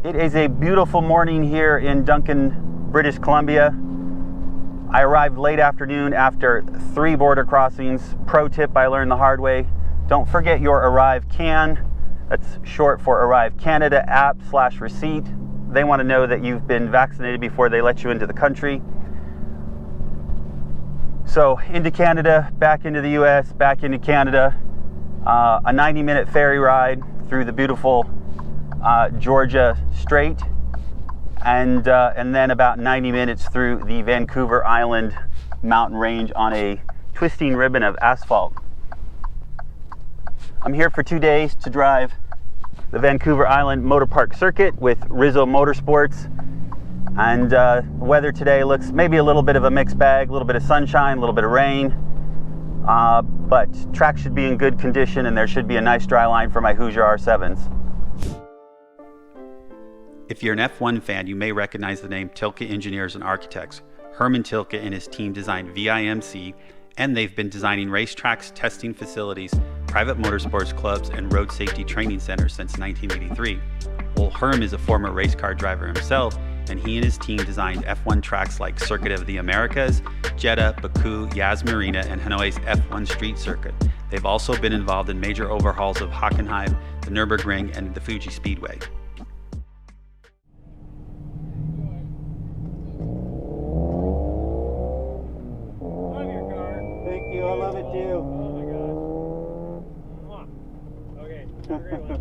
It is a beautiful morning here in Duncan, British Columbia. I arrived late afternoon after 3 border crossings. Pro tip I learned the hard way: don't forget your Arrive Can. That's short for Arrive Canada app/receipt. They want to know that you've been vaccinated before they let you into the country. So into Canada, back into the US, back into Canada. A 90-minute ferry ride through the beautiful Georgia Strait, and then about 90 minutes through the Vancouver Island mountain range on a twisting ribbon of asphalt. I'm here for 2 days to drive the Vancouver Island Motor Park Circuit with Rizzo Motorsports, and the weather today looks maybe a little bit of a mixed bag, a little bit of sunshine, a little bit of rain, but track should be in good condition and there should be a nice dry line for my Hoosier R7s. If you're an F1 fan, you may recognize the name Tilke Engineers and Architects. Herman Tilke and his team designed VIMC, and they've been designing racetracks, testing facilities, private motorsports clubs, and road safety training centers since 1983. Well, Herm is a former race car driver himself, and he and his team designed F1 tracks like Circuit of the Americas, Jeddah, Baku, Yas Marina, and Hanoi's F1 Street Circuit. They've also been involved in major overhauls of Hockenheim, the Nürburgring, and the Fuji Speedway. I love it too. Oh my gosh. Okay, great one.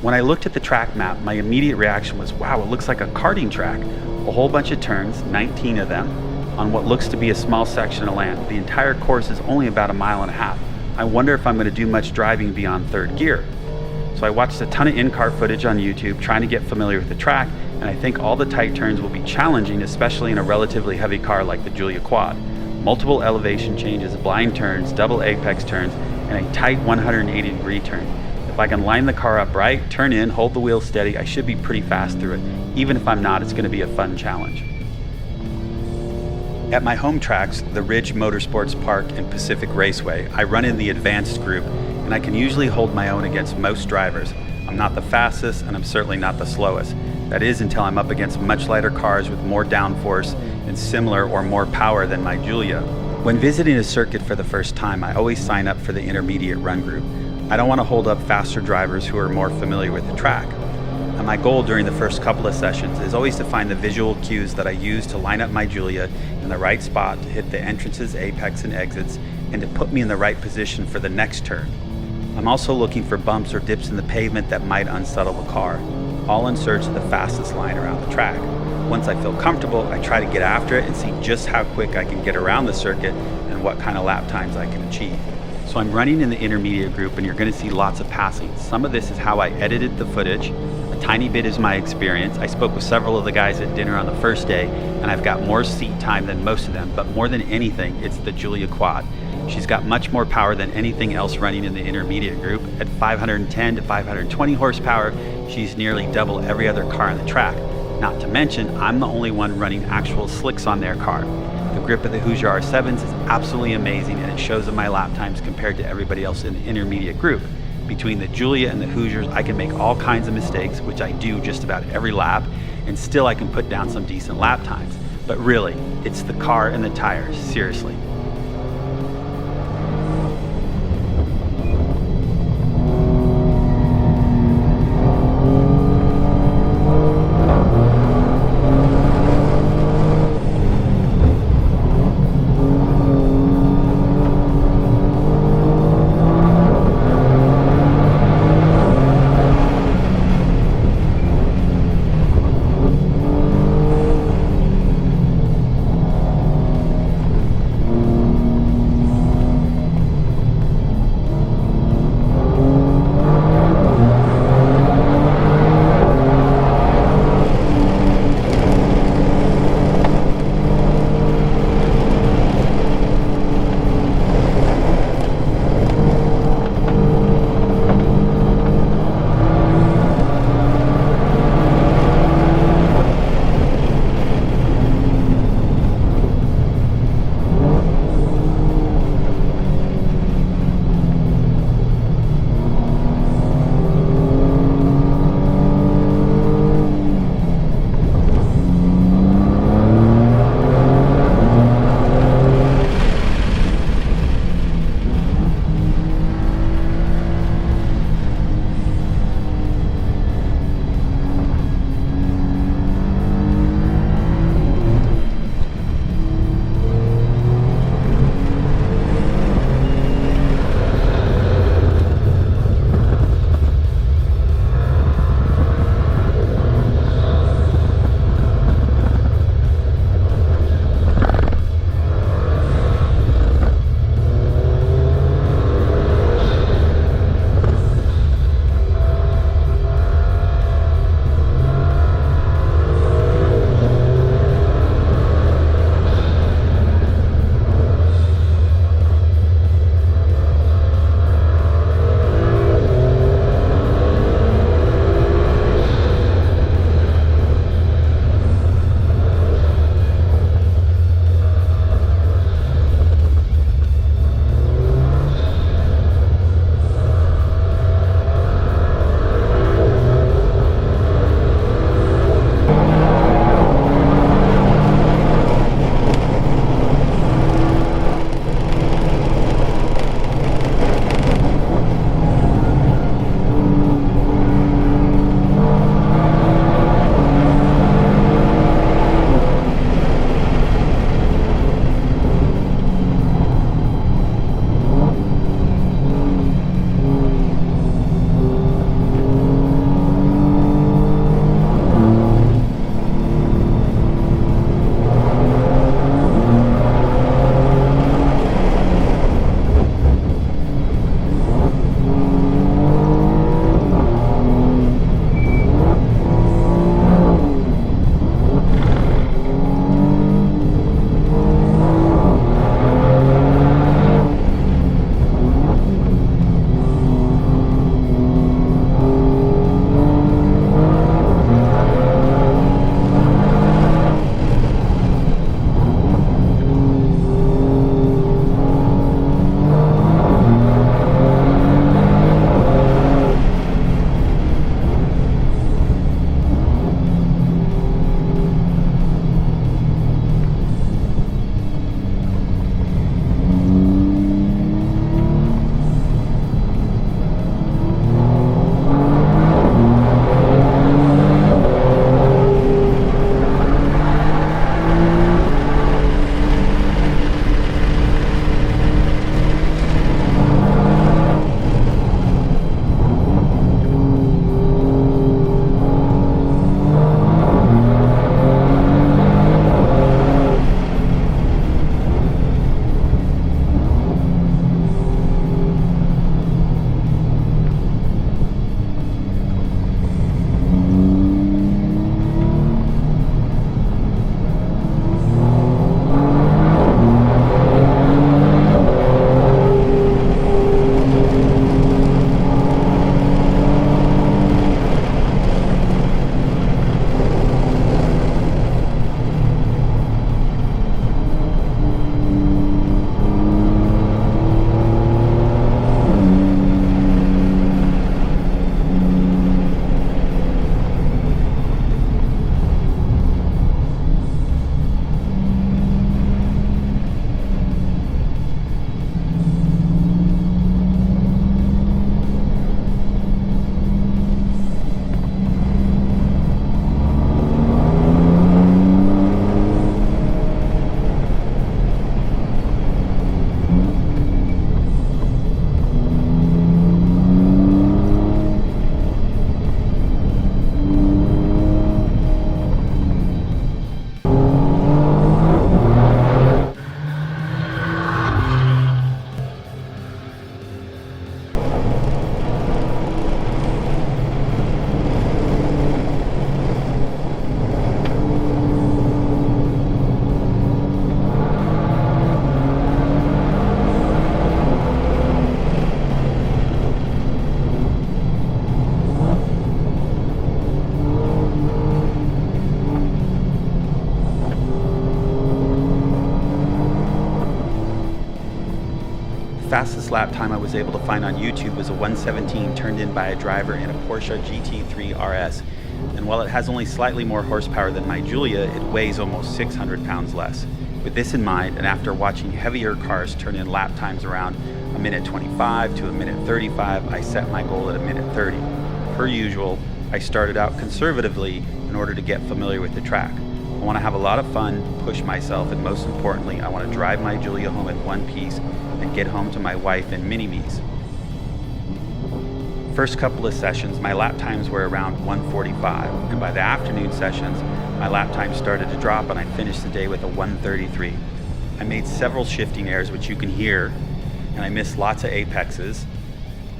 When I looked at the track map, my immediate reaction was, wow, it looks like a karting track. A whole bunch of turns, 19 of them, on what looks to be a small section of land. The entire course is only about 1.5 miles. I wonder if I'm going to do much driving beyond third gear. So I watched a ton of in-car footage on YouTube trying to get familiar with the track, and I think all the tight turns will be challenging, especially in a relatively heavy car like the Giulia Quad. Multiple elevation changes, blind turns, double apex turns, and a tight 180-degree turn. If I can line the car up right, turn in, hold the wheel steady, I should be pretty fast through it. Even if I'm not, it's going to be a fun challenge. At my home tracks, the Ridge Motorsports Park and Pacific Raceway, I run in the advanced group, and I can usually hold my own against most drivers. I'm not the fastest, and I'm certainly not the slowest. That is until I'm up against much lighter cars with more downforce and similar or more power than my Giulia. When visiting a circuit for the first time, I always sign up for the intermediate run group. I don't want to hold up faster drivers who are more familiar with the track. And my goal during the first couple of sessions is always to find the visual cues that I use to line up my Giulia in the right spot to hit the entrances, apex, and exits, and to put me in the right position for the next turn. I'm also looking for bumps or dips in the pavement that might unsettle the car, all in search of the fastest line around the track. Once I feel comfortable, I try to get after it and see just how quick I can get around the circuit and what kind of lap times I can achieve. So I'm running in the intermediate group, and you're going to see lots of passing. Some of this is how I edited the footage. A tiny bit is my experience. I spoke with several of the guys at dinner on the first day, and I've got more seat time than most of them, but more than anything, it's the Giulia Quad. She's got much more power than anything else running in the intermediate group. At 510 to 520 horsepower, she's nearly double every other car on the track. Not to mention, I'm the only one running actual slicks on their car. The grip of the Hoosier R7s is absolutely amazing, and it shows in my lap times compared to everybody else in the intermediate group. Between the Giulia and the Hoosiers, I can make all kinds of mistakes, which I do just about every lap, and still I can put down some decent lap times. But really, it's the car and the tires, seriously. fastest lap time I was able to find on YouTube was a 1:17 turned in by a driver in a Porsche GT3 RS. And while it has only slightly more horsepower than my Giulia, it weighs almost 600 pounds less. With this in mind, and after watching heavier cars turn in lap times around a minute 25 to a minute 35, I set my goal at a minute 30. Per usual, I started out conservatively in order to get familiar with the track. I want to have a lot of fun, push myself, and most importantly, I want to drive my Giulia home in one piece and get home to my wife in mini-me's. First couple of sessions, my lap times were around 1:45, and by the afternoon sessions, my lap time started to drop and I finished the day with a 1:33. I made several shifting errors, which you can hear, and I missed lots of apexes,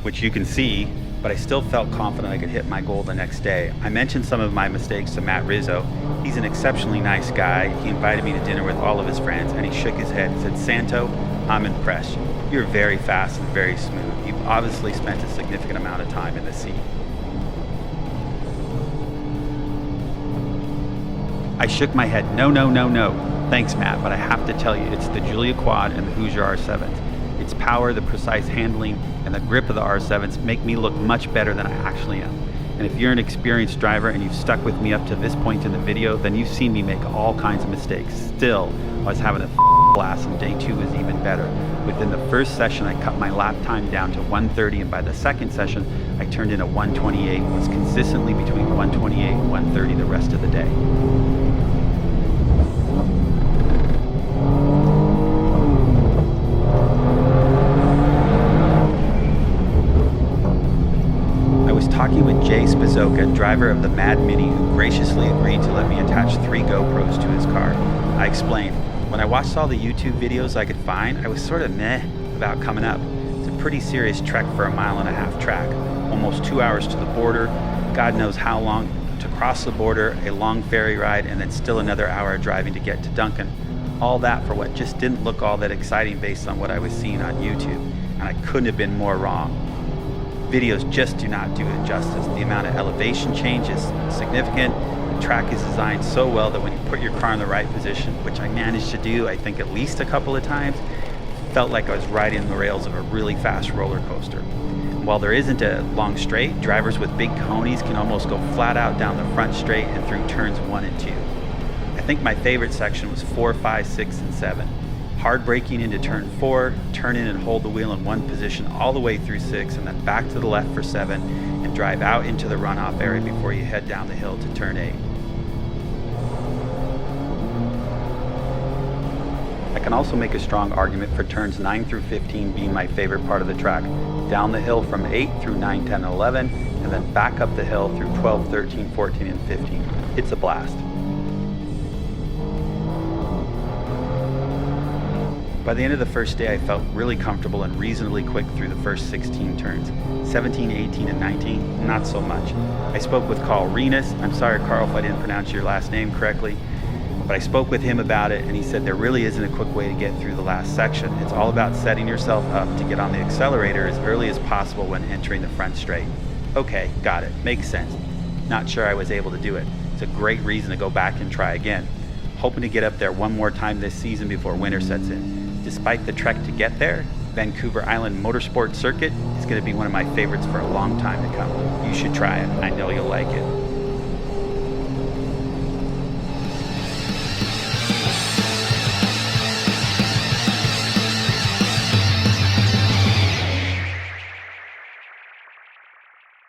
which you can see, but I still felt confident I could hit my goal the next day. I mentioned some of my mistakes to Matt Rizzo. He's an exceptionally nice guy. He invited me to dinner with all of his friends, and he shook his head and said, "Santo, I'm impressed. You're very fast and very smooth. You've obviously spent a significant amount of time in the seat." I shook my head, no. Thanks, Matt, but I have to tell you, it's the Giulia Quad and the Hoosier R7s. Its power, the precise handling, and the grip of the R7s make me look much better than I actually am. And if you're an experienced driver and you've stuck with me up to this point in the video, then you've seen me make all kinds of mistakes. Still, I was having a blast, and day 2 was even better. Within the first session, I cut my lap time down to 1:30, and by the second session, I turned in a 1:28 and was consistently between 1:28 and 1:30 the rest of the day. Talking with Jay Spazoka, driver of the Mad Mini, who graciously agreed to let me attach 3 GoPros to his car. I explained, when I watched all the YouTube videos I could find, I was sort of meh about coming up. It's a pretty serious trek for a 1.5 mile track, almost 2 hours to the border, God knows how long to cross the border, a long ferry ride, and then still another hour driving to get to Duncan. All that for what just didn't look all that exciting based on what I was seeing on YouTube, and I couldn't have been more wrong. Videos just do not do it justice. The amount of elevation change is significant. The track is designed so well that when you put your car in the right position, which I managed to do, I think at least a couple of times, it felt like I was riding the rails of a really fast roller coaster. And while there isn't a long straight, drivers with big cojones can almost go flat out down the front straight and through turns 1 and 2. I think my favorite section was 4, 5, 6, and 7. Hard braking into turn 4, turn in and hold the wheel in one position all the way through 6, and then back to the left for 7, and drive out into the runoff area before you head down the hill to turn 8. I can also make a strong argument for turns 9 through 15 being my favorite part of the track. Down the hill from 8 through 9, 10, and 11, and then back up the hill through 12, 13, 14, and 15. It's a blast. By the end of the first day, I felt really comfortable and reasonably quick through the first 16 turns. 17, 18, and 19, not so much. I spoke with Carl Renus. I'm sorry, Carl, if I didn't pronounce your last name correctly, but I spoke with him about it, and he said there really isn't a quick way to get through the last section. It's all about setting yourself up to get on the accelerator as early as possible when entering the front straight. Okay, got it, makes sense. Not sure I was able to do it. It's a great reason to go back and try again. Hoping to get up there one more time this season before winter sets in. Despite the trek to get there, Vancouver Island Motorsport Circuit is going to be one of my favorites for a long time to come. You should try it. I know you'll like it.